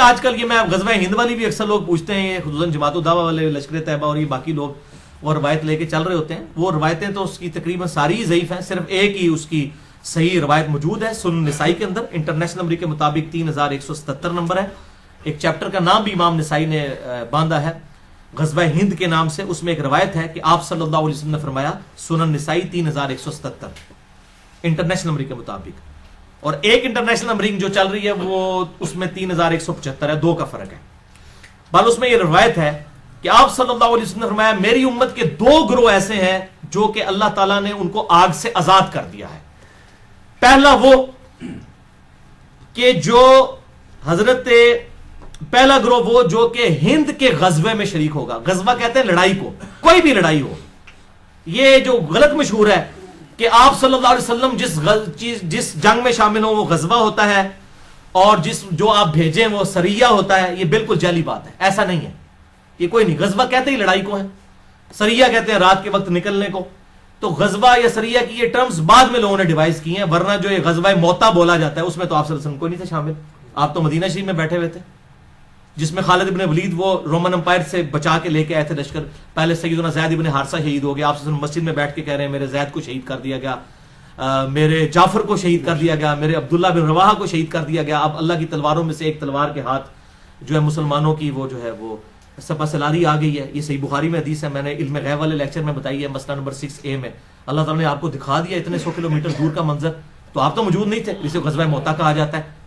آج کل یہ میں غزوہ ہند والی بھی اکثر لوگ پوچھتے ہیں، خصوصاً جماعت الدعوہ والے، لشکر طیبہ اور یہ باقی لوگ وہ روایت لے کے چل رہے ہوتے ہیں. وہ روایتیں تو اس کی تقریباً ساری ضعیف ہیں، صرف ایک ہی اس کی صحیح روایت موجود ہے سنن نسائی کے اندر. انٹرنیشنل نمبر کے مطابق 3177 نمبر ہے. ایک چیپٹر کا نام بھی امام نسائی نے باندھا ہے غزوہ ہند کے نام سے. اس میں ایک روایت ہے کہ آپ صلی اللہ علیہ وسلم نے فرمایا، سنن نسائی 3177 انٹرنیشنل نمبر کے مطابق. اور ایک انٹرنیشنل نمبرنگ جو چل رہی ہے وہ اس میں 3175 ہے، 2 کا فرق ہے. بل اس میں یہ روایت ہے کہ آپ صلی اللہ علیہ وسلم نے فرمایا، میری امت کے 2 گروہ ایسے ہیں جو کہ اللہ تعالیٰ نے ان کو آگ سے آزاد کر دیا ہے. پہلا وہ کہ جو پہلا گروہ وہ جو کہ ہند کے غزوے میں شریک ہوگا. غزوہ کہتے ہیں لڑائی کو، کوئی بھی لڑائی ہو. یہ جو غلط مشہور ہے کہ آپ صلی اللہ علیہ وسلم جس جنگ میں شامل ہوں وہ غزوہ ہوتا ہے، اور جو آپ بھیجیں وہ سریہ ہوتا ہے. یہ بالکل جعلی بات ہے، ایسا نہیں ہے. یہ کوئی نہیں. غزوہ کہتے ہی لڑائی کو ہے، سریہ کہتے ہیں رات کے وقت نکلنے کو. تو غزوہ یا سریہ کی یہ ٹرمز بعد میں لوگوں نے ڈیوائز کی ہیں، ورنہ جو یہ غزوہ موتا بولا جاتا ہے اس میں تو آپ صلی اللہ علیہ وسلم کوئی نہیں تھے شامل. آپ تو مدینہ شریف میں بیٹھے ہوئے تھے، جس میں خالد ابن ولید وہ رومن امپائر سے بچا کے لے کے آئے تھے لشکر. پہلے سیدنا زید ابن حارثہ شہید ہو گیا، آپ صلی اللہ علیہ وسلم مسجد میں بیٹھ کے کہہ رہے ہیں میرے زید کو شہید کر دیا گیا، میرے جعفر کو شہید کر دیا گیا، میرے عبداللہ بن رواحہ کو شہید کر دیا گیا. اب اللہ کی تلواروں میں سے ایک تلوار کے ہاتھ جو ہے مسلمانوں کی وہ جو ہے وہ سپہ سلاری آ گئی ہے. یہ صحیح بخاری میں حدیث ہے، میں نے علم غیب والے لیکچر میں بتائی ہے، مسئلہ نمبر 6A میں. اللہ تعالیٰ نے آپ کو دکھا دیا اتنے 100 کلومیٹر دور کا منظر، تو آپ تو موجود نہیں تھے، جسے غزوہ موتا کہا جاتا ہے.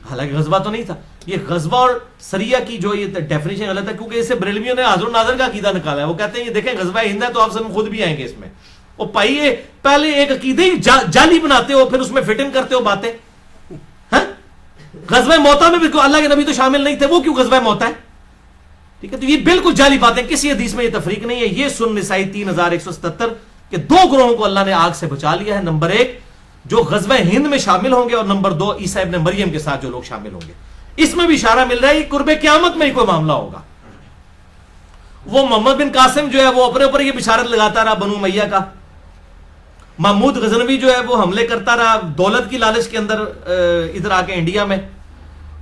حالانکہ غزوہ تو نہیں تھا. یہ غزوہ اور سریہ کی جو یہ ڈیفینیشن غلط ہے، کیونکہ اسے بریلویوں نے حاضر و ناظر کا عقیدہ نکالا ہے. وہ کہتے ہیں یہ دیکھیں غزوہ ہند ہے تو آپ سب خود بھی آئیں گے اس میں. اور بھائی یہ پہلے ایک عقیدے ہی جعلی بناتے ہو، پھر اس میں فٹ ان کرتے ہو باتیں. غزوہ موتا میں بھی اللہ کے نبی تو شامل نہیں تھے، وہ کیوں غزوہ موتا ہے؟ ٹھیک ہے، تو یہ بالکل جعلی باتیں، کسی حدیث میں یہ تفریق نہیں ہے. یہ سنن نسائی 3177 کہ 2 گروہوں کو اللہ نے آگ سے بچا لیا ہے. نمبر 1 جو غزوہ ہند میں شامل ہوں گے، اور نمبر 2 عیسیٰ ابن مریم کے ساتھ جو لوگ شامل ہوں گے. اس میں بھی اشارہ مل رہا ہے قرب قیامت میں ہی کوئی معاملہ ہوگا. وہ محمد بن قاسم جو ہے وہ اپنے اوپر یہ بشارت لگاتا رہا بنو امیہ کا. محمود غزنوی جو ہے وہ حملے کرتا رہا دولت کی لالچ کے اندر ادھر آ کے انڈیا میں،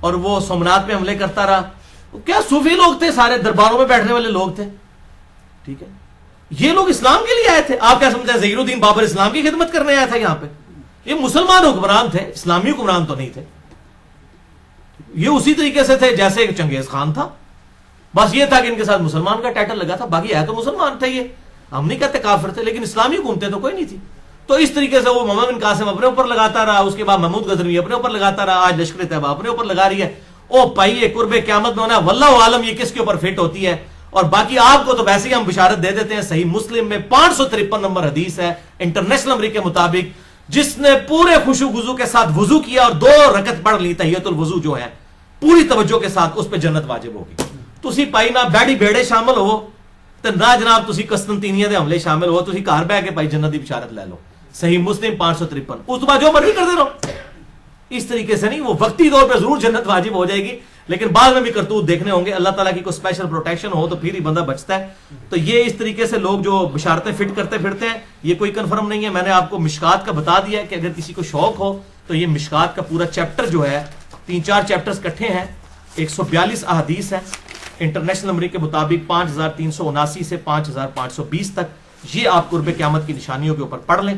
اور وہ سومنات پہ حملے کرتا رہا. کیا صوفی لوگ تھے، سارے درباروں میں بیٹھنے والے لوگ تھے. ٹھیک ہے، یہ لوگ اسلام کے لیے آئے تھے. آپ کیا سمجھتے ہیں ظہیر الدین بابر اسلام کی خدمت کرنے آیا تھا یہاں پہ؟ یہ مسلمان حکمران تھے، اسلامی حکمران تو نہیں تھے. یہ اسی طریقے سے تھے جیسے چنگیز خان تھا، بس یہ تھا کہ ان کے ساتھ مسلمان کا ٹائٹل لگا تھا. باقی ہے تو مسلمان تھے، یہ ہم نہیں کہتے کافر تھے، لیکن اسلامی حکومتیں تو کوئی نہیں تھی. تو اس طریقے سے وہ محمد بن قاسم اپنے اوپر لگاتا رہا، اس کے بعد محمود غزنوی اپنے اوپر لگاتا رہا، آج لشکر طیبہ اپنے اوپر لگا رہی ہے. او پائیے قرب قیامت میں ہونا واللہ عالم یہ کس کے اوپر فٹ ہوتی ہے. اور باقی آپ کو تو ویسے ہی ہم بشارت دے دیتے ہیں. صحیح مسلم میں 553 نمبر حدیث ہے انٹرنیشنل نمبر کے مطابق، جس نے پورے خشوع وضو کے ساتھ وضو کیا اور 2 رکعت پڑھ لی تحیۃ الوضو جو ہے پوری توجہ کے ساتھ، اس پہ جنت واجب ہوگی. تسی پائی نہ بیڑی بیڑے شامل ہو تو نہ جناب تسی قسطنطینیہ دے حملے شامل ہو، تسی گھر بیٹھ کے پائی جنت دی بشارت لے لو. صحیح مسلم 553. اس بعد جو مرضی کرتے رہو. اس طریقے سے نہیں، وہ وقتی طور پہ ضرور جنت واجب ہو جائے گی، لیکن بعد میں بھی کرتوت دیکھنے ہوں گے. اللہ تعالیٰ کی کوئی اسپیشل پروٹیکشن ہو تو پھر ہی بندہ بچتا ہے. تو یہ اس طریقے سے لوگ جو بشارتیں فٹ کرتے پھرتے ہیں، یہ کوئی کنفرم نہیں ہے. میں نے آپ کو مشکات کا بتا دیا ہے کہ اگر کسی کو شوق ہو تو یہ مشکات کا پورا چیپٹر جو ہے 3-4 چیپٹرز کٹھے ہیں، 142 احادیث ہیں انٹرنیشنل نمبر کے مطابق 5379 سے 5520 تک. یہ آپ قرب قیامت کی نشانیوں کے اوپر پڑھ لیں.